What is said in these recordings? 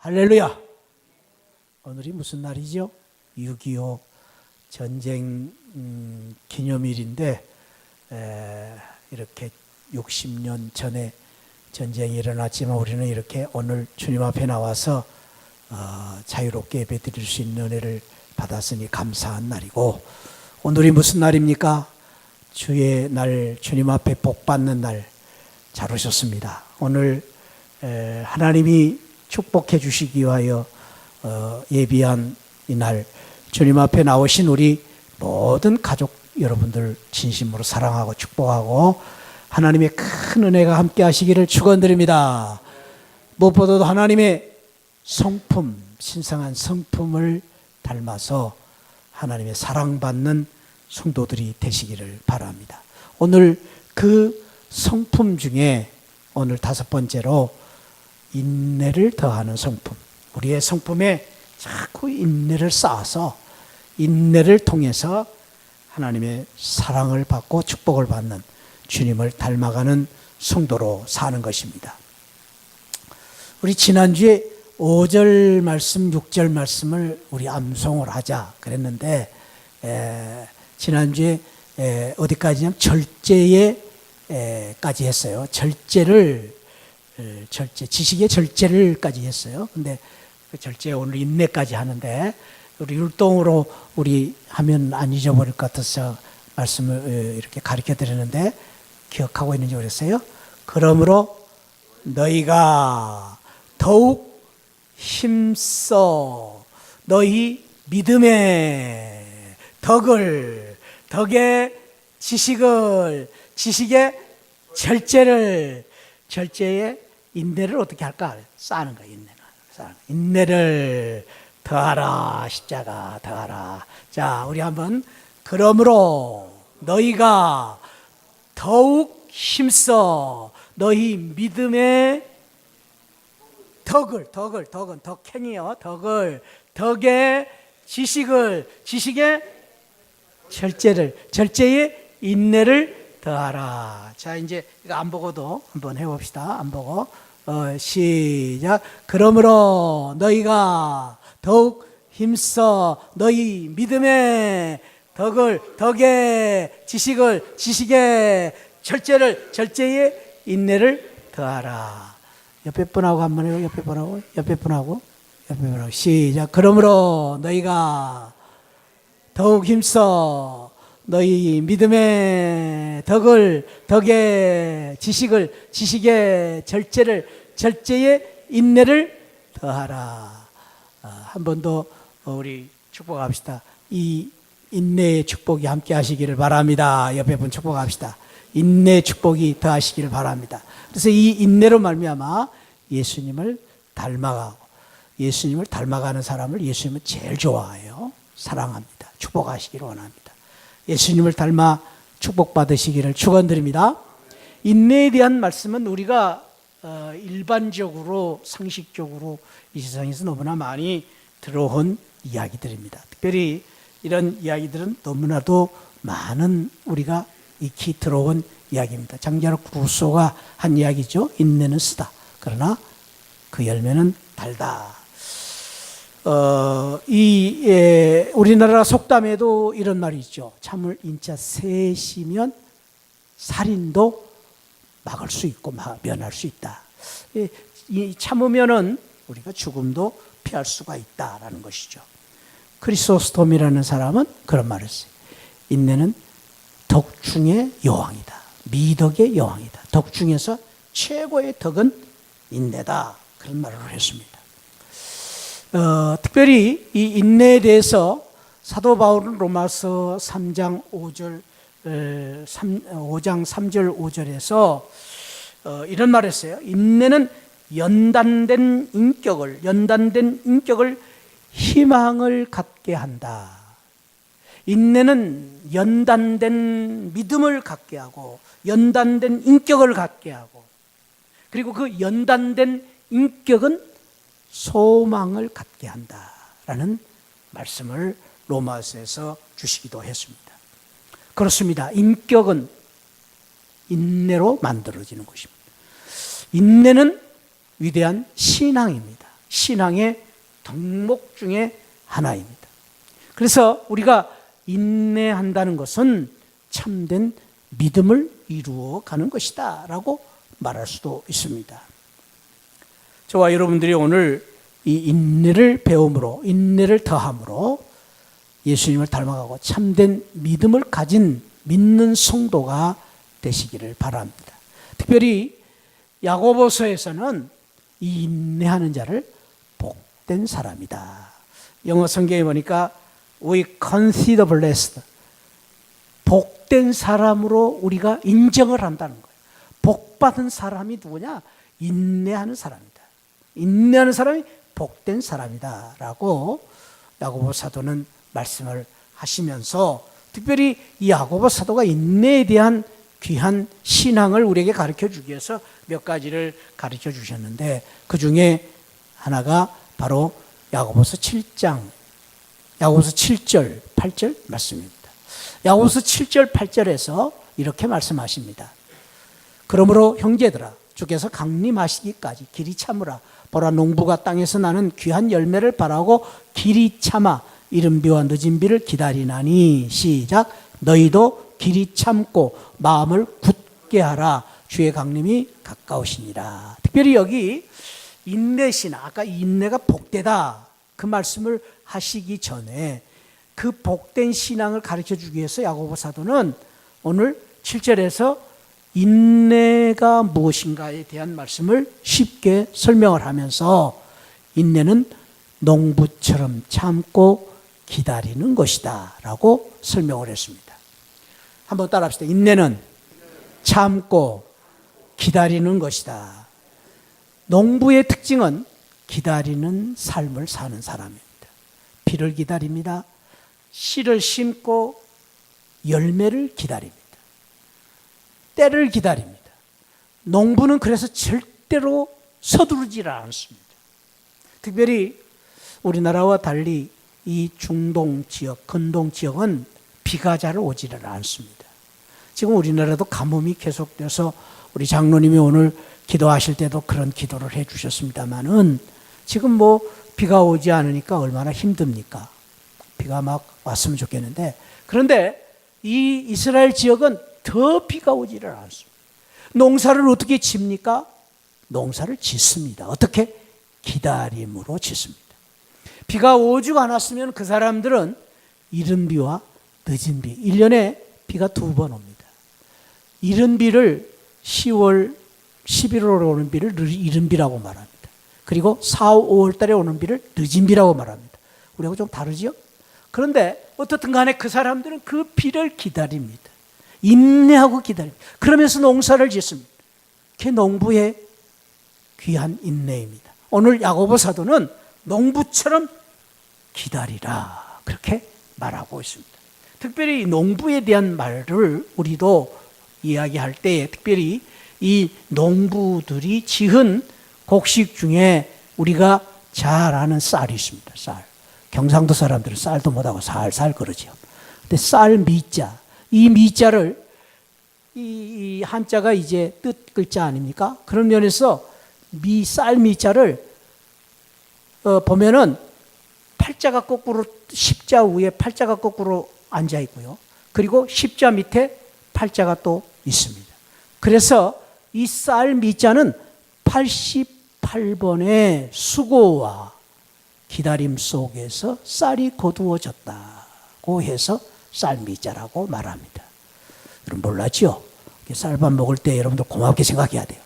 할렐루야. 오늘이 무슨 날이죠? 6.25 전쟁 기념일인데 이렇게 60년 전에 전쟁이 일어났지만 우리는 이렇게 오늘 주님 앞에 나와서 자유롭게 예배드릴 수 있는 은혜를 받았으니 감사한 날이고, 오늘이 무슨 날입니까? 주의 날, 주님 앞에 복 받는 날. 잘 오셨습니다. 오늘 하나님이 축복해 주시기 위하여 예비한 이날, 주님 앞에 나오신 우리 모든 가족 여러분들 진심으로 사랑하고 축복하고 하나님의 큰 은혜가 함께 하시기를 축원드립니다. 무엇보다도 하나님의 성품, 신성한 성품을 닮아서 하나님의 사랑받는 성도들이 되시기를 바랍니다. 오늘 그 성품 중에 오늘 5번째로 인내를 더하는 성품. 우리의 성품에 자꾸 인내를 쌓아서 인내를 통해서 하나님의 사랑을 받고 축복을 받는, 주님을 닮아가는 성도로 사는 것입니다. 우리 지난주에 5절 말씀, 6절 말씀을 우리 암송을 하자 그랬는데 지난주에 어디까지냐면 절제에까지 했어요. 지식의 절제를까지 했어요. 근데 그 절제 오늘 인내까지 하는데, 우리 율동으로 우리 하면 안 잊어버릴 것 같아서 말씀을 이렇게 가르쳐 드리는데 기억하고 있는지 모르겠어요. 그러므로 너희가 더욱 힘써 너희 믿음의 덕의 지식의 절제의 인내를 어떻게 할까? 쌓는 거야. 인내를 더하라. 십자가 더하라. 자, 우리 한번 그러므로 너희가 더욱 힘써 너희 믿음의 덕은 덕행이요. 덕의 지식의 절제의 인내를 더하라. 자, 이제 이거 안 보고도 한번 해봅시다. 안 보고 시작. 그러므로 너희가 더욱 힘써 너희 믿음의 덕의 지식의 절제의 인내를 더하라. 옆에 분하고 한번 해요. 옆에 분하고 시작. 그러므로 너희가 더욱 힘써 너희 믿음의 덕의 지식의 절제의 인내를 더하라. 한 번 더 우리 축복합시다. 이 인내의 축복이 함께 하시기를 바랍니다. 옆에 분 축복합시다. 인내의 축복이 더하시기를 바랍니다. 그래서 이 인내로 말미암아 예수님을 닮아가고, 예수님을 닮아가는 사람을 예수님은 제일 좋아해요. 사랑합니다. 축복하시기를 원합니다. 예수님을 닮아 축복받으시기를 축원드립니다. 인내에 대한 말씀은 우리가 일반적으로 상식적으로 이 세상에서 너무나 많이 들어온 이야기들입니다. 특별히 이런 이야기들은 너무나도 많은 우리가 익히 들어온 이야기입니다. 장자록 루소가 한 이야기죠. 인내는 쓰다. 그러나 그 열매는 달다. 우리나라 속담에도 이런 말이 있죠. 참을 인자 셋이면 살인도 막을 수 있고 면할 수 있다. 참으면은 우리가 죽음도 피할 수가 있다라는 것이죠. 크리소스톰이라는 사람은 그런 말을 했어요. 인내는 덕 중의 여왕이다. 미덕의 여왕이다. 덕 중에서 최고의 덕은 인내다. 그런 말을 했습니다. 특별히 이 인내에 대해서 사도 바울은 로마서 3장 5절 5장 3절 5절에서 이런 말을 했어요. 인내는 연단된 인격을 희망을 갖게 한다. 인내는 연단된 믿음을 갖게 하고 연단된 인격을 갖게 하고, 그리고 그 연단된 인격은 소망을 갖게 한다라는 말씀을 로마서에서 주시기도 했습니다. 그렇습니다. 인격은 인내로 만들어지는 것입니다. 인내는 위대한 신앙입니다. 신앙의 덕목 중에 하나입니다. 그래서 우리가 인내한다는 것은 참된 믿음을 이루어가는 것이다 라고 말할 수도 있습니다. 저와 여러분들이 오늘 이 인내를 배움으로, 인내를 더함으로 예수님을 닮아가고 참된 믿음을 가진 믿는 성도가 되시기를 바랍니다. 특별히 야고보서에서는 이 인내하는 자를 복된 사람이다. 영어 성경에 보니까 We consider blessed. 복된 사람으로 우리가 인정을 한다는 거예요. 복받은 사람이 누구냐? 인내하는 사람이다. 인내하는 사람이 복된 사람이다 라고 야고보 사도는 말씀을 하시면서 특별히 이 야고보 사도가 인내에 대한 귀한 신앙을 우리에게 가르쳐 주기 위해서 몇 가지를 가르쳐 주셨는데 그 중에 하나가 바로 야고보서 7장, 야고보서 7절, 8절 말씀입니다. 야고보서 7절, 8절에서 이렇게 말씀하십니다. 그러므로 형제들아 주께서 강림하시기까지 길이 참으라. 보라 농부가 땅에서 나는 귀한 열매를 바라고 길이 참아 이른 비와 늦은 비를 기다리나니 시작 너희도 길이 참고 마음을 굳게 하라. 주의 강림이 가까우시니라. 특별히 여기 인내시나 아까 인내가 복되다 그 말씀을 하시기 전에 그 복된 신앙을 가르쳐주기 위해서 야고보 사도는 오늘 7절에서 인내가 무엇인가에 대한 말씀을 쉽게 설명을 하면서 인내는 농부처럼 참고 기다리는 것이다 라고 설명을 했습니다. 한번 따라합시다. 인내는 참고 기다리는 것이다. 농부의 특징은 기다리는 삶을 사는 사람입니다. 비를 기다립니다. 씨를 심고 열매를 기다립니다. 때를 기다립니다. 농부는 그래서 절대로 서두르지 않습니다. 특별히 우리나라와 달리 이 중동 지역, 근동 지역은 비가 잘 오지를 않습니다. 지금 우리나라도 가뭄이 계속돼서 우리 장로님이 오늘 기도하실 때도 그런 기도를 해 주셨습니다만은 지금 뭐 비가 오지 않으니까 얼마나 힘듭니까? 비가 막 왔으면 좋겠는데 그런데 이 이스라엘 지역은 더 비가 오지를 않습니다. 농사를 어떻게 짓니까? 농사를 짓습니다. 어떻게? 기다림으로 짓습니다. 비가 오지가 않았으면 그 사람들은 이른 비와 늦은 비, 1년에 비가 2번 옵니다. 이른 비를 10월, 11월에 오는 비를 이른 비라고 말합니다. 그리고 4, 5월 달에 오는 비를 늦은 비라고 말합니다. 우리하고 좀 다르죠? 그런데 어떻든 간에 그 사람들은 그 비를 기다립니다. 인내하고 기다립니다. 그러면서 농사를 짓습니다. 그게 농부의 귀한 인내입니다. 오늘 야고보 사도는 농부처럼 기다리라 그렇게 말하고 있습니다. 특별히 농부에 대한 말을 우리도 이야기할 때에 특별히 이 농부들이 지은 곡식 중에 우리가 잘 아는 쌀이 있습니다. 쌀. 경상도 사람들은 쌀도 못하고 살살 그러죠. 근데 쌀 미자, 이 미자를 이 한자가 이제 뜻 글자 아닙니까? 그런 면에서 쌀 미자를 보면은 팔자가 거꾸로 십자 위에 팔자가 거꾸로 앉아 있고요. 그리고 십자 밑에 팔자가 또 있습니다. 그래서 이 쌀 미자는 88번의 수고와 기다림 속에서 쌀이 거두어졌다고 해서 쌀미자라고 말합니다. 여러분 몰랐죠? 쌀밥 먹을 때 여러분들 고맙게 생각해야 돼요.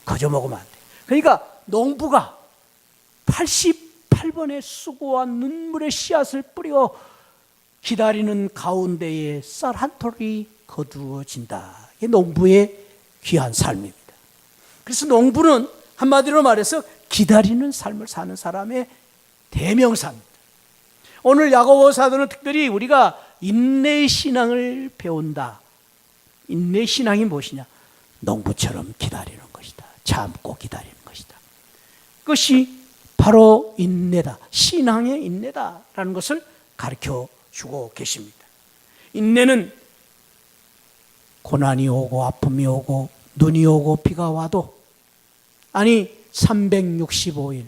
거저 먹으면 안 돼요. 그러니까 농부가 88번의 수고와 눈물의 씨앗을 뿌려 기다리는 가운데에 쌀 한 톨이 거두어진다. 이게 농부의 귀한 삶입니다. 그래서 농부는 한마디로 말해서 기다리는 삶을 사는 사람의 대명사입니다. 오늘 야고보 사도는 특별히 우리가 인내의 신앙을 배운다. 인내의 신앙이 무엇이냐? 농부처럼 기다리는 것이다. 참고 기다리는 것이다. 그것이 바로 인내다. 신앙의 인내다라는 것을 가르쳐 주고 계십니다. 인내는 고난이 오고 아픔이 오고 눈이 오고 비가 와도 아니 365일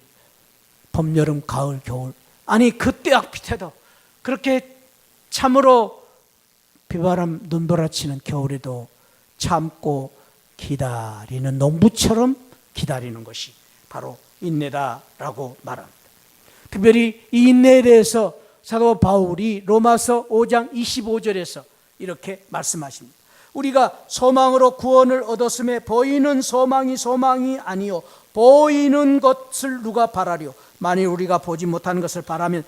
봄, 여름, 가을, 겨울, 아니 그 떼약 밑에도 그렇게 참으로 비바람 눈보라치는 겨울에도 참고 기다리는 농부처럼 기다리는 것이 바로 인내다라고 말합니다. 특별히 이 인내에 대해서 사도 바울이 로마서 5장 25절에서 이렇게 말씀하십니다. 우리가 소망으로 구원을 얻었음에 보이는 소망이 아니요 보이는 것을 누가 바라리요. 만일 우리가 보지 못하는 것을 바라면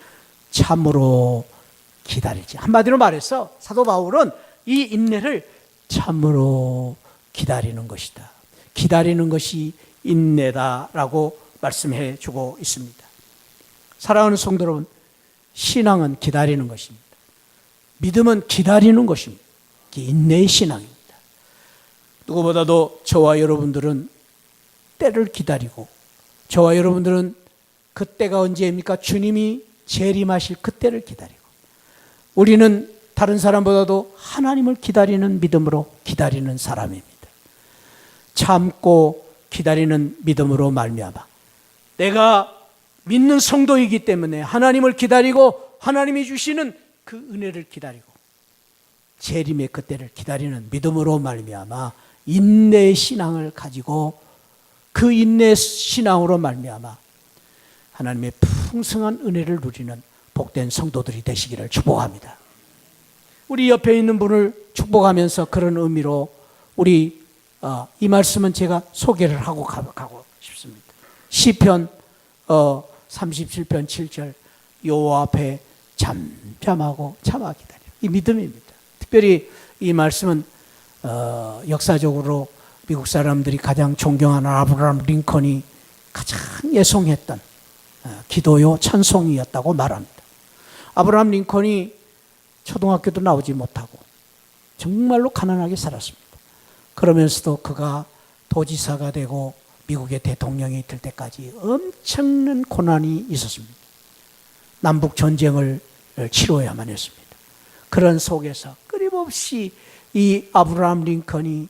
참으로 기다리지. 한마디로 말해서 사도 바울은 이 인내를 참으로 기다리는 것이다. 기다리는 것이 인내다라고 말씀해 주고 있습니다. 사랑하는 성도 여러분, 신앙은 기다리는 것입니다. 믿음은 기다리는 것입니다. 인내의 신앙입니다. 누구보다도 저와 여러분들은 때를 기다리고, 저와 여러분들은 그때가 언제입니까? 주님이 재림하실 그때를 기다리고, 우리는 다른 사람보다도 하나님을 기다리는 믿음으로 기다리는 사람입니다. 참고 기다리는 믿음으로 말미암아 내가 믿는 성도이기 때문에 하나님을 기다리고 하나님이 주시는 그 은혜를 기다리고 재림의 그때를 기다리는 믿음으로 말미암아 인내의 신앙을 가지고 그 인내의 신앙으로 말미암아 하나님의 풍성한 은혜를 누리는 복된 성도들이 되시기를 축복합니다. 우리 옆에 있는 분을 축복하면서 그런 의미로 우리 이 말씀은 제가 소개를 하고 가고 싶습니다. 시편 37편 7절 여호와 앞에 잠잠하고 참아 기다려. 이 믿음입니다. 특별히 이 말씀은 역사적으로 미국 사람들이 가장 존경하는 아브라함 링컨이 가장 애송했던 기도요 찬송이었다고 말합니다. 아브라함 링컨이 초등학교도 나오지 못하고 정말로 가난하게 살았습니다. 그러면서도 그가 도지사가 되고 미국의 대통령이 될 때까지 엄청난 고난이 있었습니다. 남북 전쟁을 치러야만 했습니다. 그런 속에서 끊임없이 이 아브라함 링컨이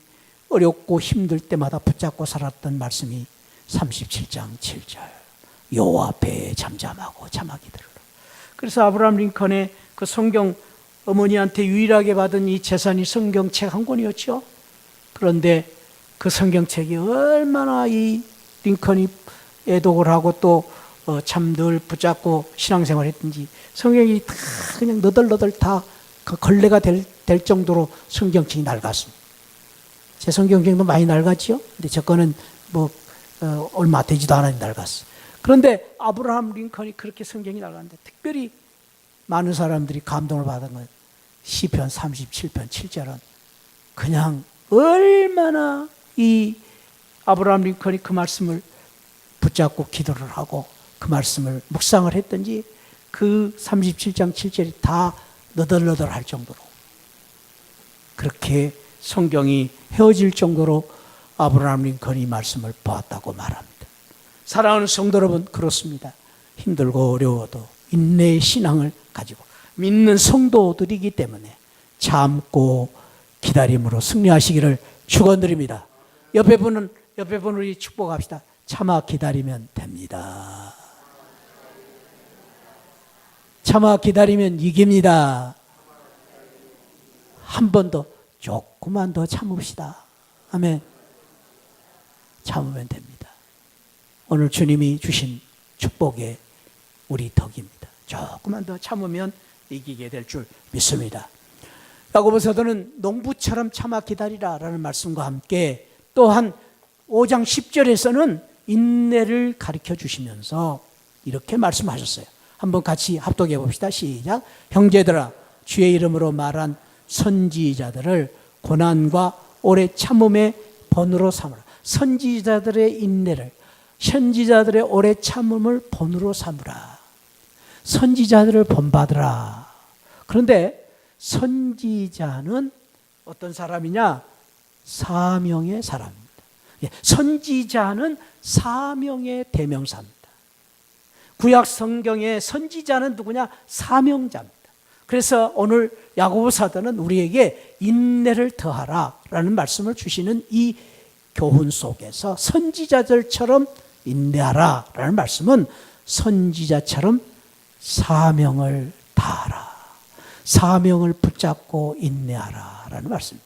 어렵고 힘들 때마다 붙잡고 살았던 말씀이 37장 7절 여호와 앞에 잠잠하고 참아 기다리라. 그래서 아브라함 링컨의 그 성경 어머니한테 유일하게 받은 이 재산이 성경책 한 권이었죠. 그런데 그 성경책이 얼마나 이 링컨이 애독을 하고 또 참 늘 붙잡고 신앙생활 했든지 성경이 다 그냥 너덜너덜 다 걸레가 될 정도로 성경책이 낡았습니다. 제 성경책도 많이 낡았죠. 근데 저 거는 얼마 되지도 않았는데 낡았어요. 그런데 아브라함 링컨이 그렇게 성경이 낡았는데 특별히 많은 사람들이 감동을 받은 건 시편 37편 7절은 그냥 얼마나 이 아브라함 링컨이 그 말씀을 붙잡고 기도를 하고 그 말씀을 묵상을 했던지 그 37장 7절이 다 너덜너덜할 정도로 그렇게 성경이 헤어질 정도로 아브라함 링컨이 말씀을 보았다고 말합니다. 사랑하는 성도 여러분, 그렇습니다. 힘들고 어려워도 인내의 신앙을 가지고 믿는 성도들이기 때문에 참고 기다림으로 승리하시기를 축원드립니다. 옆에 분을 우리 축복합시다. 참아 기다리면 됩니다. 참아 기다리면 이깁니다. 한 번 더 조금만 더 참읍시다. 아멘. 참으면 됩니다. 오늘 주님이 주신 축복의 우리 덕입니다. 조금만 더 참으면 이기게 될 줄 믿습니다. 야고보 사도는 농부처럼 참아 기다리라라는 말씀과 함께 또한 5장 10절에서는 인내를 가르쳐 주시면서 이렇게 말씀하셨어요. 한번 같이 합독해 봅시다. 시작. 형제들아, 주의 이름으로 말한 선지자들을 고난과 오래 참음의 본으로 삼으라. 선지자들의 인내를, 선지자들의 오래 참음을 본으로 삼으라. 선지자들을 본받으라. 그런데 선지자는 어떤 사람이냐? 사명의 사람입니다. 선지자는 사명의 대명사입니다. 구약 성경의 선지자는 누구냐? 사명자입니다. 그래서 오늘 야고보 사도는 우리에게 인내를 더하라라는 말씀을 주시는 이 교훈 속에서 선지자들처럼 인내하라라는 말씀은 선지자처럼 사명을 다하라. 사명을 붙잡고 인내하라 라는 말씀입니다.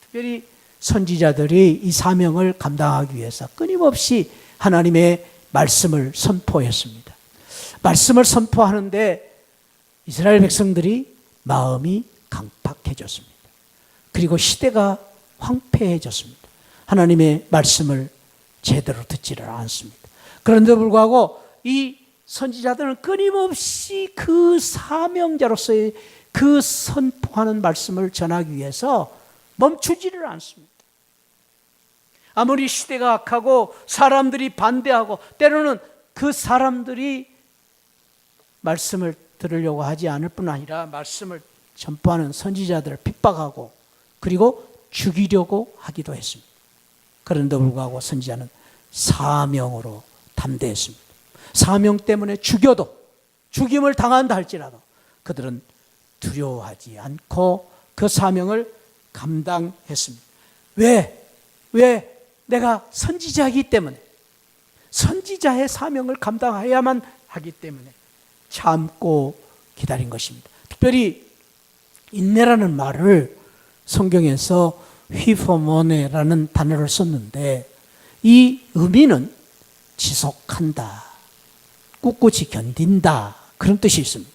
특별히 선지자들이 이 사명을 감당하기 위해서 끊임없이 하나님의 말씀을 선포했습니다. 말씀을 선포하는데 이스라엘 백성들이 마음이 강팍해졌습니다. 그리고 시대가 황폐해졌습니다. 하나님의 말씀을 제대로 듣지를 않습니다. 그런데 불구하고 이 선지자들은 끊임없이 그 사명자로서의 그 선포하는 말씀을 전하기 위해서 멈추지를 않습니다. 아무리 시대가 악하고 사람들이 반대하고 때로는 그 사람들이 말씀을 들으려고 하지 않을 뿐 아니라 말씀을 전파하는 선지자들을 핍박하고 그리고 죽이려고 하기도 했습니다. 그런데 불구하고 선지자는 사명으로 담대했습니다. 사명 때문에 죽여도 죽임을 당한다 할지라도 그들은 두려워하지 않고 그 사명을 감당했습니다. 왜? 내가 선지자이기 때문에 선지자의 사명을 감당해야만 하기 때문에 참고 기다린 것입니다. 특별히 인내라는 말을 성경에서 휘포모네라는 단어를 썼는데 이 의미는 지속한다, 꿋꿋이 견딘다 그런 뜻이 있습니다.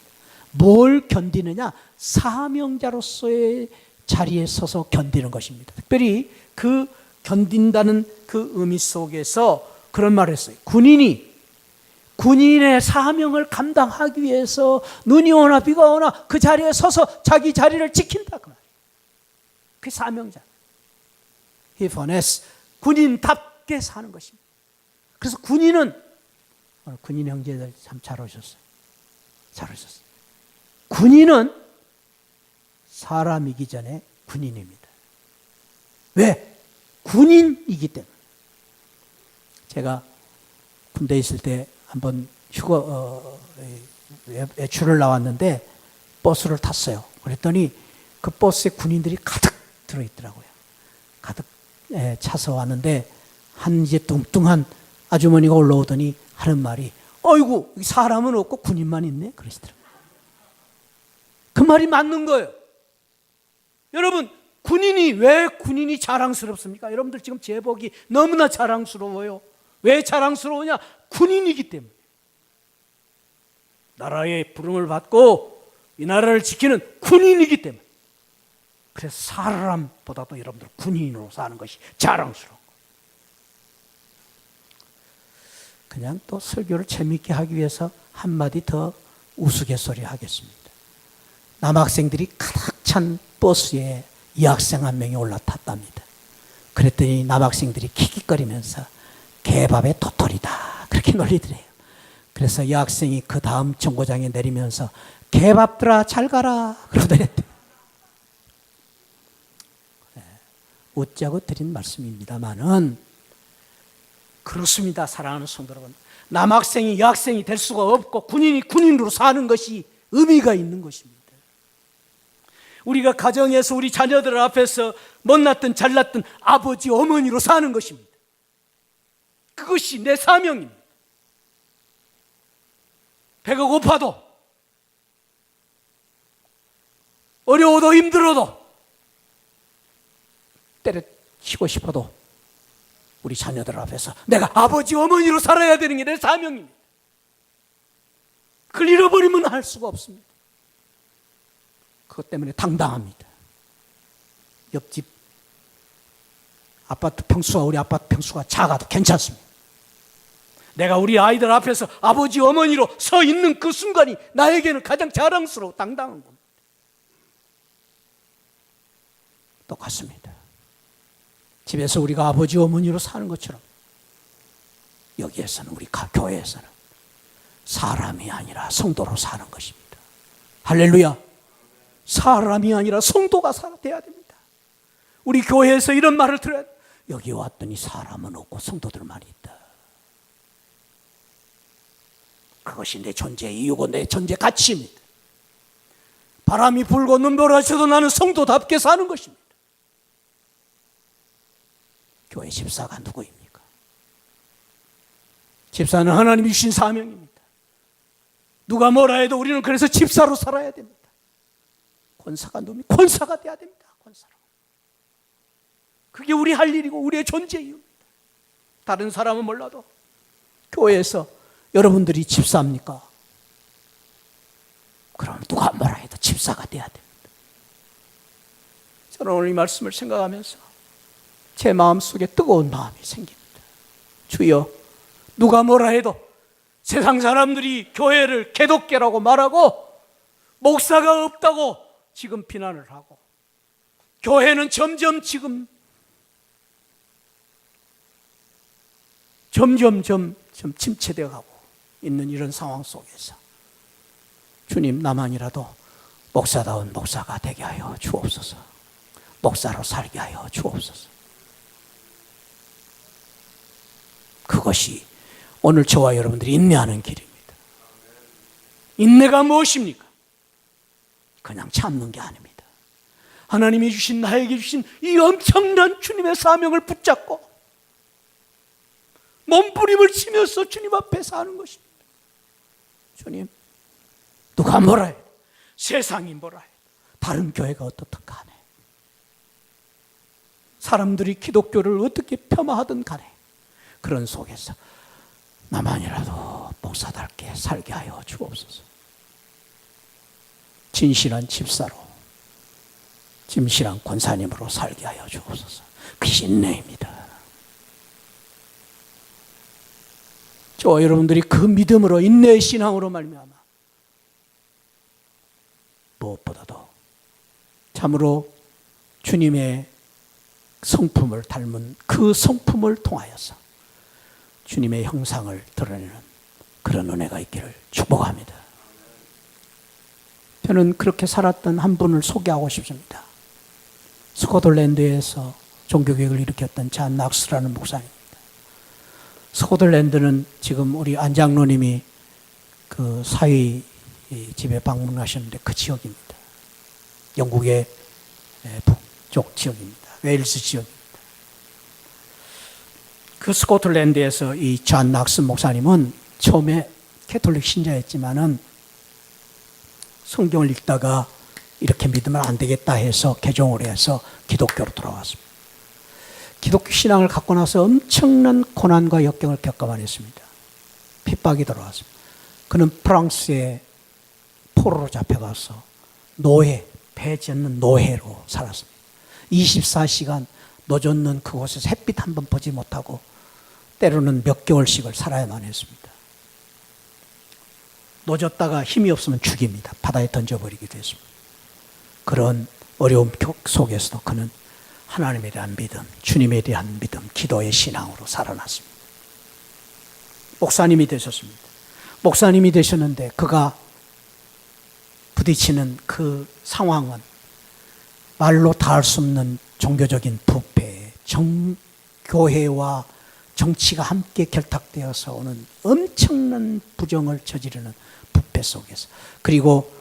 뭘 견디느냐? 사명자로서의 자리에 서서 견디는 것입니다. 특별히 그 견딘다는 그 의미 속에서 그런 말을 했어요. 군인의 사명을 감당하기 위해서 눈이 오나 비가 오나 그 자리에 서서 자기 자리를 지킨다 그 말이에요. 그게 사명자. 히포네스, 군인답게 사는 것입니다. 그래서 군인은 군인 형제들 참 잘 오셨어요. 잘 오셨어요. 군인은 사람이기 전에 군인입니다. 왜? 군인이기 때문에. 제가 군대에 있을 때 한번 외출을 나왔는데 버스를 탔어요. 그랬더니 그 버스에 군인들이 가득 들어있더라고요. 가득 차서 왔는데 한 이제 뚱뚱한 아주머니가 올라오더니 하는 말이 어이구 사람은 없고 군인만 있네 그러시더라고요. 그 말이 맞는 거예요. 여러분 왜 군인이 자랑스럽습니까? 여러분들 지금 제복이 너무나 자랑스러워요. 왜 자랑스러우냐? 군인이기 때문에. 나라의 부름을 받고 이 나라를 지키는 군인이기 때문에. 그래서 사람보다도 여러분들 군인으로 사는 것이 자랑스러운 거예요. 그냥 또 설교를 재미있게 하기 위해서 한마디 더 우스갯소리 하겠습니다. 남학생들이 가득 찬 버스에 여학생 한 명이 올라탔답니다. 그랬더니 남학생들이 킥킥거리면서 개밥의 도토리다 그렇게 놀리더래요. 그래서 여학생이 그 다음 정거장에 내리면서 개밥들아 잘 가라 그러고 내렸대요. 웃자고 드린 말씀입니다만은 그렇습니다. 사랑하는 성도 여러분, 남학생이 여학생이 될 수가 없고 군인이 군인으로 사는 것이 의미가 있는 것입니다. 우리가 가정에서 우리 자녀들 앞에서 못났든 잘났든 아버지 어머니로 사는 것입니다. 그것이 내 사명입니다. 배가 고파도 어려워도 힘들어도 때려치고 싶어도 우리 자녀들 앞에서 내가 아버지 어머니로 살아야 되는 게 내 사명입니다. 그걸 잃어버리면 할 수가 없습니다. 그것 때문에 당당합니다. 옆집 아파트 평수가 우리 아파트 평수가 작아도 괜찮습니다. 내가 우리 아이들 앞에서 아버지 어머니로 서 있는 그 순간이 나에게는 가장 자랑스러워 당당한 겁니다. 똑같습니다. 집에서 우리가 아버지 어머니로 사는 것처럼 여기에서는 우리 교회에서는 사람이 아니라 성도로 사는 것입니다. 할렐루야. 사람이 아니라 성도가 돼야 됩니다. 우리 교회에서 이런 말을 들어야 돼요. 여기 왔더니 사람은 없고 성도들만 있다. 그것이 내 존재의 이유고 내 존재 가치입니다. 바람이 불고 눈보라쳐도 나는 성도답게 사는 것입니다. 교회 집사가 누구입니까? 집사는 하나님이 주신 사명입니다. 누가 뭐라 해도 우리는 그래서 집사로 살아야 됩니다. 권사가 놈이 권사가 돼야 됩니다. 권사로. 그게 우리 할 일이고 우리의 존재 이유입니다. 다른 사람은 몰라도 교회에서 여러분들이 집사입니까? 그럼 누가 뭐라 해도 집사가 돼야 됩니다. 저는 오늘 이 말씀을 생각하면서 제 마음속에 뜨거운 마음이 생깁니다. 주여, 누가 뭐라 해도 세상 사람들이 교회를 개독교라고 말하고 목사가 없다고 지금 비난을 하고 교회는 점점 침체되어 가고 있는 이런 상황 속에서 주님, 나만이라도 목사다운 목사가 되게 하여 주옵소서. 목사로 살게 하여 주옵소서. 그것이 오늘 저와 여러분들이 인내하는 길입니다. 인내가 무엇입니까? 그냥 참는 게 아닙니다. 하나님이 주신, 나에게 주신 이 엄청난 주님의 사명을 붙잡고 몸부림을 치면서 주님 앞에 사는 것입니다. 주님, 누가 뭐라 해, 세상이 뭐라 해, 다른 교회가 어떻든 간에, 사람들이 기독교를 어떻게 폄하하든 간에 그런 속에서 나만이라도 목사답게 살게 하여 주옵소서. 진실한 집사로, 진실한 권사님으로 살게 하여 주옵소서. 그것이 인내입니다. 저와 여러분들이 그 믿음으로, 인내의 신앙으로 말미암아 무엇보다도 참으로 주님의 성품을 닮은 그 성품을 통하여서 주님의 형상을 드러내는 그런 은혜가 있기를 축복합니다. 저는 그렇게 살았던 한 분을 소개하고 싶습니다. 스코틀랜드에서 종교개혁을 일으켰던 잔 낙스라는 목사입니다. 스코틀랜드는 지금 우리 안 장로님이 그 사위 집에 방문하셨는데 그 지역입니다. 영국의 북쪽 지역입니다. 웨일스 지역입니다. 그 스코틀랜드에서 이 잔 낙스 목사님은 처음에 캐톨릭 신자였지만은 성경을 읽다가 이렇게 믿으면 안 되겠다 해서 개종을 해서 기독교로 돌아왔습니다. 기독교 신앙을 갖고 나서 엄청난 고난과 역경을 겪어만 했습니다. 핍박이 들어왔습니다. 그는 프랑스의 포로로 잡혀가서 노예, 배 젓는 노예로 살았습니다. 24시간 노젓는 그곳에서 햇빛 한 번 보지 못하고 때로는 몇 개월씩을 살아야만 했습니다. 노젓다가 힘이 없으면 죽입니다. 바다에 던져버리기도 했습니다. 그런 어려움 속에서도 그는 하나님에 대한 믿음, 주님에 대한 믿음, 기도의 신앙으로 살아났습니다. 목사님이 되셨습니다. 목사님이 되셨는데 그가 부딪히는 그 상황은 말로 닿을 수 없는 종교적인 부패, 교회와 정치가 함께 결탁되어서 오는 엄청난 부정을 저지르는 부패 속에서, 그리고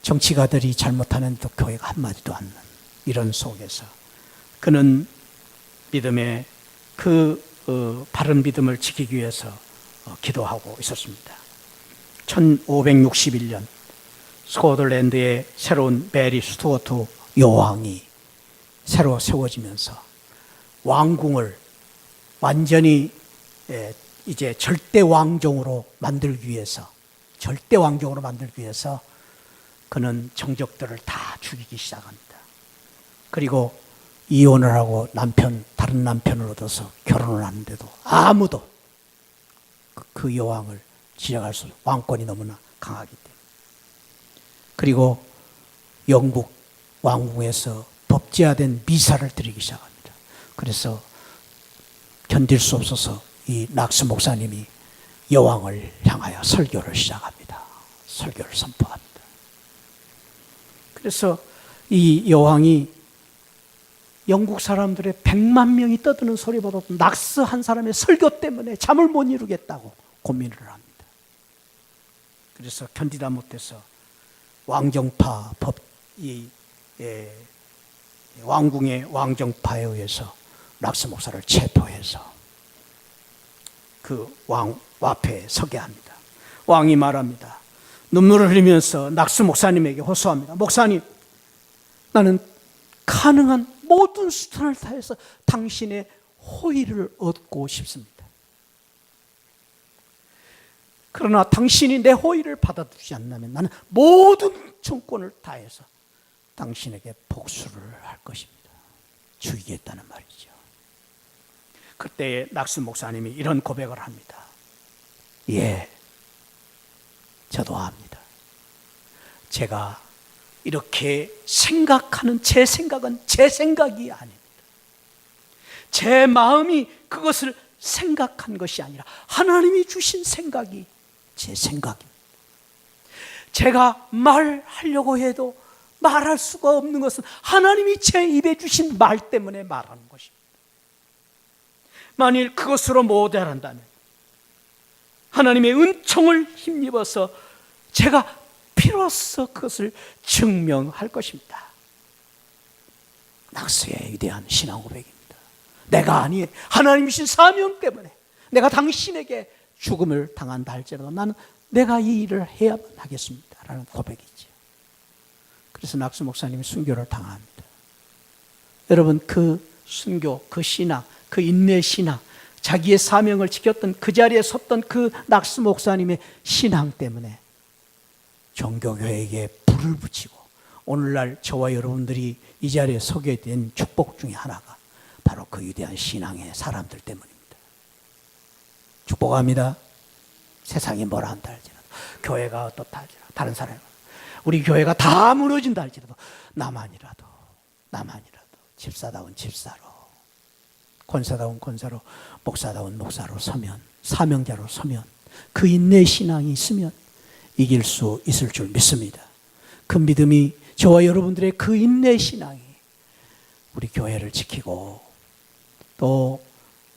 정치가들이 잘못하는데도 교회가 한마디도 않는 이런 속에서 그는 믿음의 바른 믿음을 지키기 위해서 기도하고 있었습니다. 1561년 스코틀랜드의 새로운 메리 스튜어트 여왕이 새로 세워지면서 왕궁을 완전히 이제 절대 왕정으로 만들기 위해서 그는 정적들을 다 죽이기 시작합니다. 그리고 이혼을 하고 다른 남편을 얻어서 결혼을 하는데도 아무도 그 여왕을 지적할 수 없는, 왕권이 너무나 강하기 때문에. 그리고 영국 왕궁에서 법제화된 미사를 드리기 시작합니다. 그래서 견딜 수 없어서 이 낙스 목사님이 여왕을 향하여 설교를 시작합니다. 설교를 선포합니다. 그래서 이 여왕이 영국 사람들의 100만 명이 떠드는 소리보다 낙스 한 사람의 설교 때문에 잠을 못 이루겠다고 고민을 합니다. 그래서 견디다 못해서 왕정파 왕궁의 왕정파에 의해서 낙스 목사를 체포해서 그 앞에 서게 합니다. 왕이 말합니다. 눈물을 흘리면서 낙수 목사님에게 호소합니다. 목사님, 나는 가능한 모든 수단을 다해서 당신의 호의를 얻고 싶습니다. 그러나 당신이 내 호의를 받아주지 않는다면 나는 모든 정권을 다해서 당신에게 복수를 할 것입니다. 죽이겠다는 말이죠. 그때 낙수 목사님이 이런 고백을 합니다. 예, 저도 압니다. 제가 이렇게 생각하는 제 생각은 제 생각이 아닙니다. 제 마음이 그것을 생각한 것이 아니라 하나님이 주신 생각이 제 생각입니다. 제가 말하려고 해도 말할 수가 없는 것은 하나님이 제 입에 주신 말 때문에 말하는 것입니다. 만일 그것으로 모자란다면 하나님의 은총을 힘입어서 제가 비로소 그것을 증명할 것입니다. 낙수의 위대한 신앙 고백입니다. 내가 아니 하나님이신 사명 때문에 내가 당신에게 죽음을 당한다 할지라도 나는 내가 이 일을 해야만 하겠습니다 라는 고백이죠. 그래서 낙수 목사님이 순교를 당합니다. 여러분, 그 순교, 그 신앙, 그 인내 신앙, 자기의 사명을 지켰던 그 자리에 섰던 그 낙수 목사님의 신앙 때문에 종교교회에게 불을 붙이고 오늘날 저와 여러분들이 이 자리에 서게 된 축복 중에 하나가 바로 그 위대한 신앙의 사람들 때문입니다. 축복합니다. 세상이 뭐라 한다 할지라도, 교회가 어떻다 할지라도, 다른 사람이 우리 교회가 다 무너진다 할지라도 나만이라도 집사다운 집사로, 권사다운 권사로, 목사다운 목사로 서면, 사명자로 서면, 그 인내 신앙이 있으면 이길 수 있을 줄 믿습니다. 그 믿음이, 저와 여러분들의 그 인내 신앙이 우리 교회를 지키고 또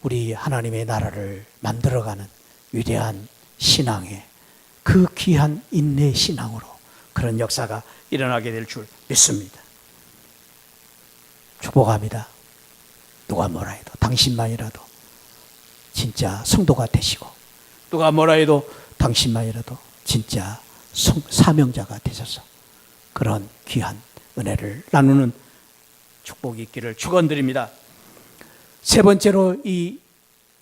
우리 하나님의 나라를 만들어가는 위대한 신앙의 그 귀한 인내 신앙으로 그런 역사가 일어나게 될 줄 믿습니다. 축복합니다. 누가 뭐라 해도 당신만이라도 진짜 성도가 되시고, 누가 뭐라 해도 당신만이라도 진짜 사명자가 되셔서 그런 귀한 은혜를 나누는 축복이 있기를 축원드립니다. 세 번째로 이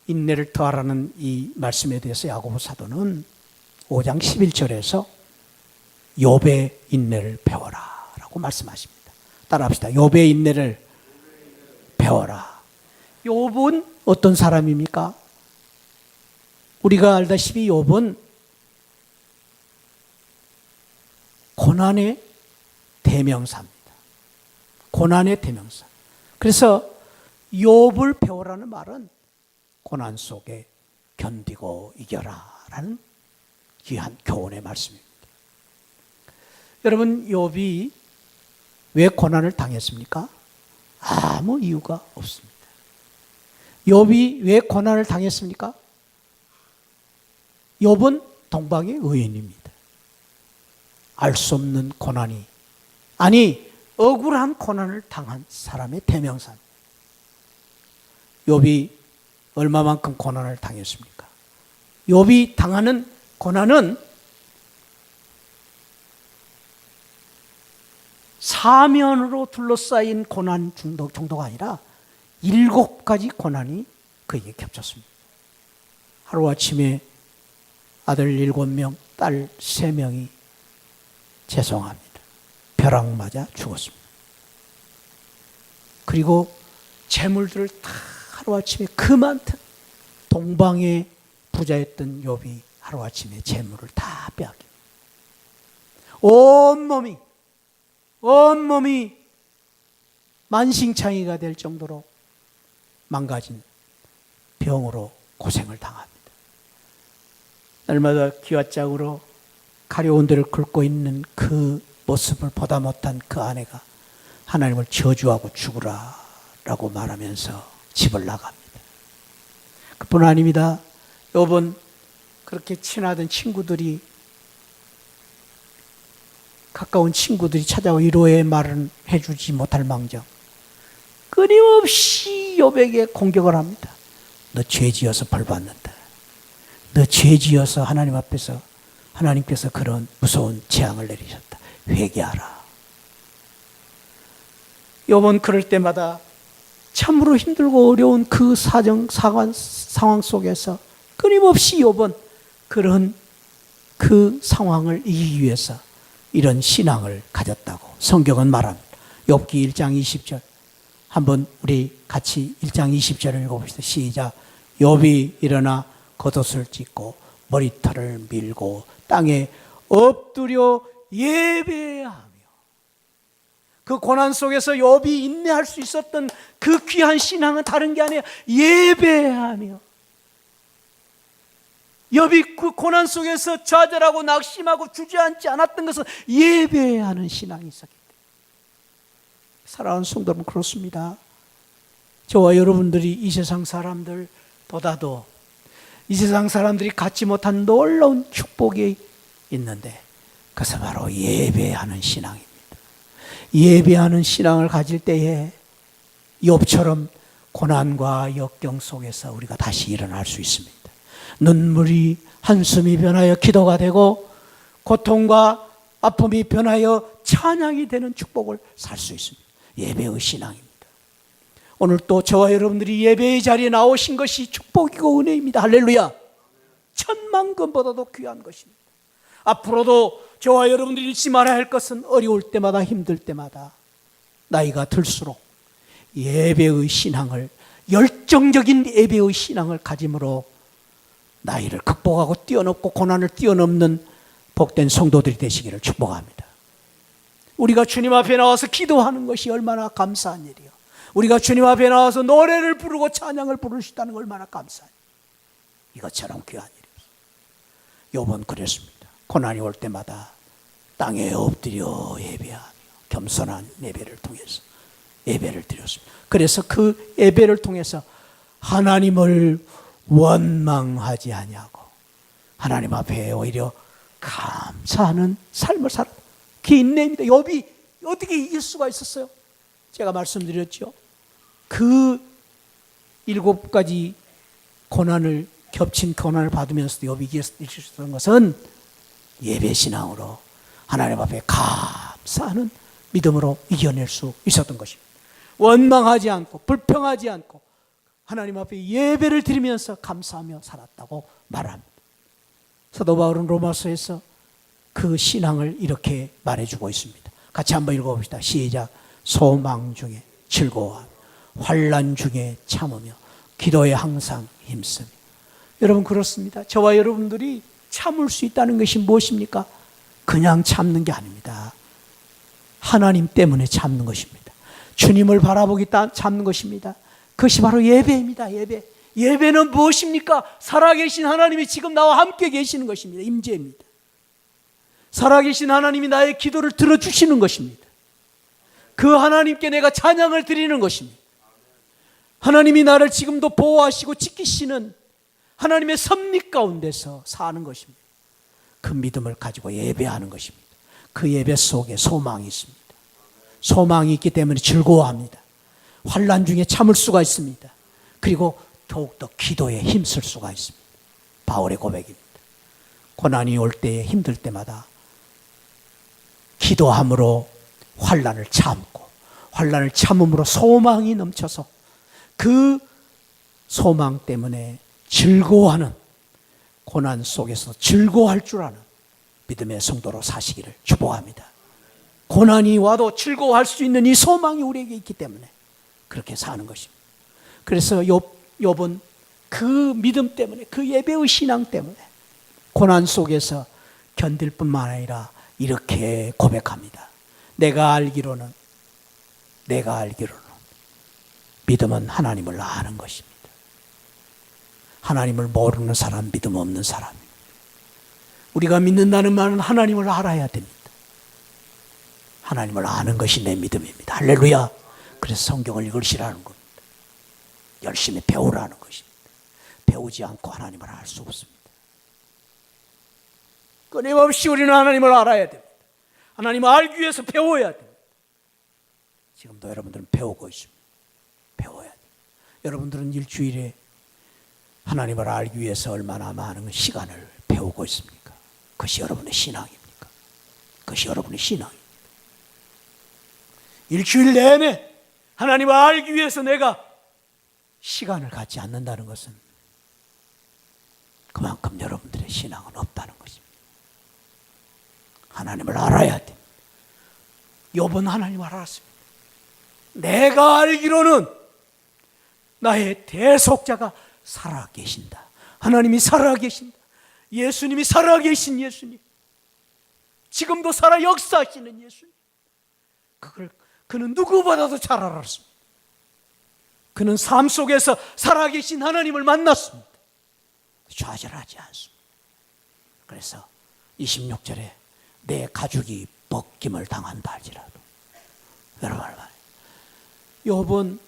인내를 더하라는 이 말씀에 대해서 야고보 사도는 5장 11절에서 욥의 인내를 배워라 라고 말씀하십니다. 따라합시다. 욥의 인내를 배워라. 욥은 어떤 사람입니까? 우리가 알다시피 욥은 고난의 대명사입니다. 고난의 대명사. 그래서 욥을 배우라는 말은 고난 속에 견디고 이겨라 라는 귀한 교훈의 말씀입니다. 여러분, 욥이 왜 고난을 당했습니까? 아무 이유가 없습니다. 욥이 왜 고난을 당했습니까? 욥은 동방의 의인입니다. 알 수 없는 고난이, 아니 억울한 고난을 당한 사람의 대명사입니다. 욥이 얼마만큼 고난을 당했습니까? 욥이 당하는 고난은 사면으로 둘러싸인 고난 정도가 아니라 7가지 고난이 그에게 겹쳤습니다. 하루아침에 아들 7명, 딸 3명이 죄송합니다. 벼락 맞아 죽었습니다. 그리고 재물들을 다 하루아침에 그 많던 동방의 부자였던 욥이 하루아침에 재물을 다 빼앗깁니다. 온몸이 만신창이가 될 정도로 망가진 병으로 고생을 당합니다. 날마다 기왓짝으로 가려운 데를 긁고 있는 그 모습을 보다 못한 그 아내가 하나님을 저주하고 죽으라 라고 말하면서 집을 나갑니다. 그뿐 아닙니다. 욥은 그렇게 친하던 친구들이, 가까운 친구들이 찾아와 위로의 말은 해주지 못할 망정 끊임없이 욥에게 공격을 합니다. 너 죄 지어서 벌 받는다. 너 죄지어서 하나님 앞에서 하나님께서 그런 무서운 재앙을 내리셨다. 회개하라. 욥은 그럴 때마다 참으로 힘들고 어려운 그 상황 속에서 끊임없이 욥은 그런 그 상황을 이기기 위해서 이런 신앙을 가졌다고 성경은 말합니다. 욥기 1장 20절 한번 우리 같이 1장 20절을 읽어봅시다. 시작. 욥이 일어나 겉옷을 찢고 머리털을 밀고 땅에 엎드려 예배하며, 그 고난 속에서 욥이 인내할 수 있었던 그 귀한 신앙은 다른 게 아니라 예배하며, 욥이 그 고난 속에서 좌절하고 낙심하고 주저앉지 않았던 것은 예배하는 신앙이 있었기 때문에. 사랑하는 성도 여러분, 그렇습니다. 저와 여러분들이 이 세상 사람들보다도 이 세상 사람들이 갖지 못한 놀라운 축복이 있는데 그것은 바로 예배하는 신앙입니다. 예배하는 신앙을 가질 때에 욥처럼 고난과 역경 속에서 우리가 다시 일어날 수 있습니다. 눈물이 한숨이 변하여 기도가 되고 고통과 아픔이 변하여 찬양이 되는 축복을 살 수 있습니다. 예배의 신앙입니다. 오늘 또 저와 여러분들이 예배의 자리에 나오신 것이 축복이고 은혜입니다. 할렐루야. 천만금보다도 귀한 것입니다. 앞으로도 저와 여러분들이 잊지 말아야 할 것은 어려울 때마다 힘들 때마다 나이가 들수록 예배의 신앙을, 열정적인 예배의 신앙을 가짐으로 나이를 극복하고 뛰어넘고 고난을 뛰어넘는 복된 성도들이 되시기를 축복합니다. 우리가 주님 앞에 나와서 기도하는 것이 얼마나 감사한 일이요. 우리가 주님 앞에 나와서 노래를 부르고 찬양을 부를 수 있다는 걸 얼마나 감사한 일이요. 이것처럼 귀한 일이요. 욥은 그랬습니다. 고난이 올 때마다 땅에 엎드려 예배하며 겸손한 예배를 통해서 예배를 드렸습니다. 그래서 그 예배를 통해서 하나님을 원망하지 아니하고 하나님 앞에 오히려 감사하는 삶을 살았다. 그 인내입니다. 욥이 어떻게 이길 수가 있었어요? 제가 말씀드렸죠. 그 7가지 고난을, 겹친 고난을 받으면서도 욥이 이길 수 있었던 것은 예배신앙으로 하나님 앞에 감사하는 믿음으로 이겨낼 수 있었던 것입니다. 원망하지 않고 불평하지 않고 하나님 앞에 예배를 드리면서 감사하며 살았다고 말합니다. 사도 바울은 로마서에서 그 신앙을 이렇게 말해주고 있습니다. 같이 한번 읽어봅시다. 시작. 소망 중에 즐거워하며 환난 중에 참으며 기도에 항상 힘쓰며. 여러분, 그렇습니다. 저와 여러분들이 참을 수 있다는 것이 무엇입니까? 그냥 참는 게 아닙니다. 하나님 때문에 참는 것입니다. 주님을 바라보기 참는 것입니다. 그것이 바로 예배입니다. 예배. 예배는 무엇입니까? 살아계신 하나님이 지금 나와 함께 계시는 것입니다. 임재입니다. 살아계신 하나님이 나의 기도를 들어주시는 것입니다. 그 하나님께 내가 찬양을 드리는 것입니다. 하나님이 나를 지금도 보호하시고 지키시는 하나님의 섭리 가운데서 사는 것입니다. 그 믿음을 가지고 예배하는 것입니다. 그 예배 속에 소망이 있습니다. 소망이 있기 때문에 즐거워합니다. 환난 중에 참을 수가 있습니다. 그리고 더욱더 기도에 힘쓸 수가 있습니다. 바울의 고백입니다. 고난이 올 때에 힘들 때마다 기도함으로 환난을 참고 환난을 참음으로 소망이 넘쳐서 그 소망 때문에 즐거워하는, 고난 속에서 즐거워할 줄 아는 믿음의 성도로 사시기를 축복합니다. 고난이 와도 즐거워할 수 있는 이 소망이 우리에게 있기 때문에 그렇게 사는 것입니다. 그래서 욥은 그 믿음 때문에, 그 예배의 신앙 때문에 고난 속에서 견딜 뿐만 아니라 이렇게 고백합니다. 내가 알기로는 믿음은 하나님을 아는 것입니다. 하나님을 모르는 사람, 믿음 없는 사람입니다. 우리가 믿는다는 말은 하나님을 알아야 됩니다. 하나님을 아는 것이 내 믿음입니다. 할렐루야. 그래서 성경을 읽으시라는 겁니다. 열심히 배우라는 것입니다. 배우지 않고 하나님을 알 수 없습니다. 끊임없이 우리는 하나님을 알아야 됩니다. 하나님을 알기 위해서 배워야 됩니다. 지금도 여러분들은 배우고 있습니다. 배워야 됩니다. 여러분들은 일주일에 하나님을 알기 위해서 얼마나 많은 시간을 배우고 있습니까? 그것이 여러분의 신앙입니까? 그것이 여러분의 신앙입니다. 일주일 내내 하나님을 알기 위해서 내가 시간을 갖지 않는다는 것은 그만큼 여러분들의 신앙은 없다는 것입니다. 하나님을 알아야 돼. 욥은 하나님을 알았습니다. 내가 알기로는 나의 대속자가 살아계신다. 하나님이 살아계신다. 예수님이 살아계신 예수님, 지금도 살아 역사하시는 예수님, 그는 누구보다도 잘 알았습니다. 그는 삶 속에서 살아계신 하나님을 만났습니다. 좌절하지 않습니다. 그래서 26절에 내 가죽이 벗김을 당한다 할지라도, 여러분, 욥은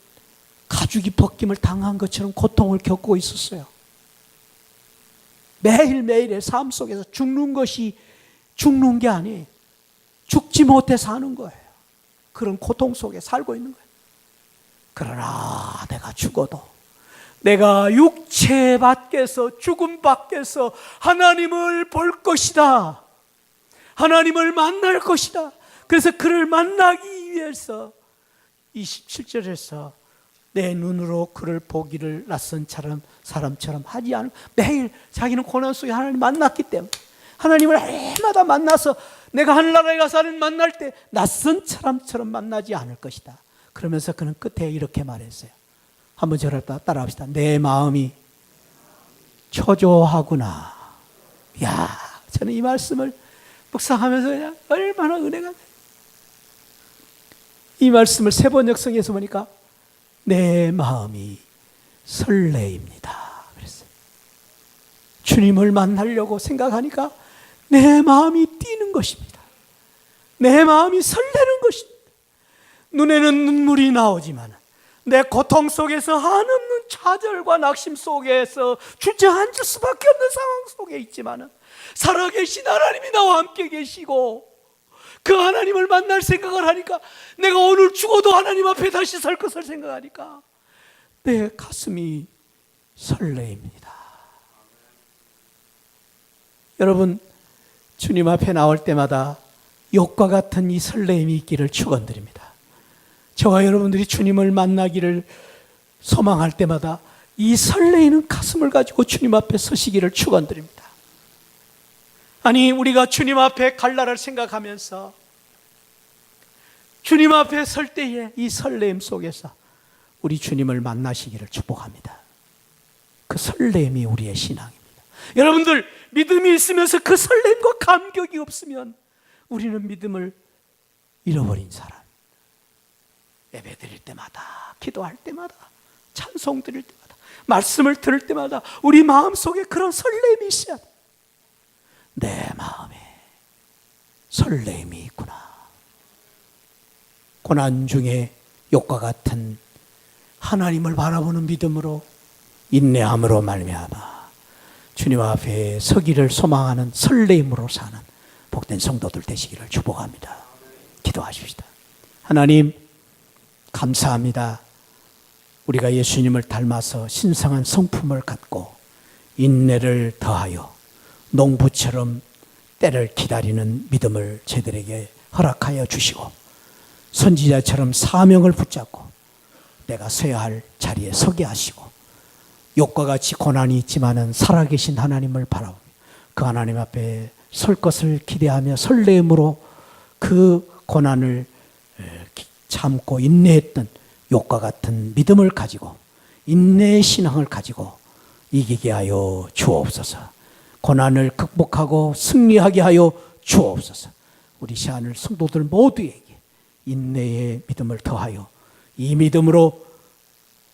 가죽이 벗김을 당한 것처럼 고통을 겪고 있었어요. 매일매일의 삶 속에서 죽는 것이 죽는 게 아니에요. 죽지 못해 사는 거예요. 그런 고통 속에 살고 있는 거예요. 그러나 내가 죽어도, 내가 육체 밖에서, 죽음 밖에서 하나님을 볼 것이다. 하나님을 만날 것이다. 그래서 그를 만나기 위해서 27절에서 내 눈으로 그를 보기를 낯선 사람처럼 하지 않고, 매일 자기는 고난 속에 하나님 만났기 때문에 하나님을 해마다 만나서 내가 하늘나라에 가서 하나님 만날 때 낯선 사람처럼 만나지 않을 것이다. 그러면서 그는 끝에 이렇게 말했어요. 한번 저를 따라합시다. 내 마음이 초조하구나. 야, 저는 이 말씀을 묵상하면서 그냥 얼마나 은혜가 돼요. 이 말씀을 세번역성에서 보니까 내 마음이 설레입니다 그랬어요. 주님을 만나려고 생각하니까 내 마음이 뛰는 것입니다. 내 마음이 설레는 것입니다. 눈에는 눈물이 나오지만 내 고통 속에서 한없는 좌절과 낙심 속에서 주저앉을 수밖에 없는 상황 속에 있지만 살아계신 하나님이 나와 함께 계시고, 그 하나님을 만날 생각을 하니까, 내가 오늘 죽어도 하나님 앞에 다시 설 것을 생각하니까 내 가슴이 설레입니다. 여러분, 주님 앞에 나올 때마다 욥과 같은 이 설레임이 있기를 축원드립니다. 저와 여러분들이 주님을 만나기를 소망할 때마다 이 설레이는 가슴을 가지고 주님 앞에 서시기를 축원드립니다. 아니, 우리가 주님 앞에 갈 날을 생각하면서 주님 앞에 설 때에 이 설레임 속에서 우리 주님을 만나시기를 축복합니다. 그 설레임이 우리의 신앙입니다. 여러분들, 믿음이 있으면서 그 설렘과 감격이 없으면 우리는 믿음을 잃어버린 사람. 예배 드릴 때마다, 기도할 때마다, 찬송 드릴 때마다, 말씀을 들을 때마다 우리 마음속에 그런 설렘이 있어야 돼. 내 마음에 설렘이 있구나. 고난 중에 욥과 같은 하나님을 바라보는 믿음으로, 인내함으로 말미암아 주님 앞에 서기를 소망하는 설렘으로 사는 복된 성도들 되시기를 축복합니다. 기도하십시다. 하나님, 감사합니다. 우리가 예수님을 닮아서 신성한 성품을 갖고 인내를 더하여 농부처럼 때를 기다리는 믿음을 저희들에게 허락하여 주시고, 선지자처럼 사명을 붙잡고 내가 서야 할 자리에 서게 하시고, 욥과 같이 고난이 있지만은 살아계신 하나님을 바라보며 그 하나님 앞에 설 것을 기대하며 설렘으로 그 고난을 참고 인내했던 욥과 같은 믿음을 가지고, 인내의 신앙을 가지고 이기게 하여 주옵소서. 고난을 극복하고 승리하게 하여 주옵소서. 우리 시안을 성도들 모두에게 인내의 믿음을 더하여 이 믿음으로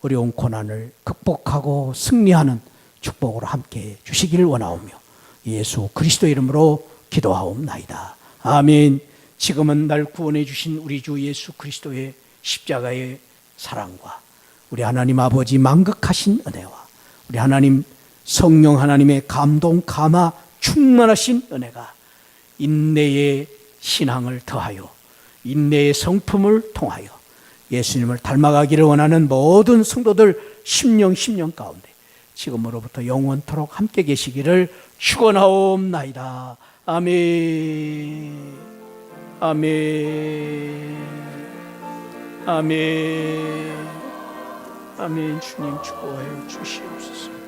어려운 고난을 극복하고 승리하는 축복으로 함께 주시기를 원하오며 예수 그리스도 이름으로 기도하옵나이다. 아멘. 지금은 날 구원해 주신 우리 주 예수 그리스도의 십자가의 사랑과 우리 하나님 아버지 만극하신 은혜와 우리 하나님 성령 하나님의 감동 감화 충만하신 은혜가 인내의 신앙을 더하여 인내의 성품을 통하여 예수님을 닮아가기를 원하는 모든 성도들 심령 가운데 지금으로부터 영원토록 함께 계시기를 축원하옵나이다. 아멘. 아멘. 아멘. 아멘. 주님 축복하여 주시옵소서.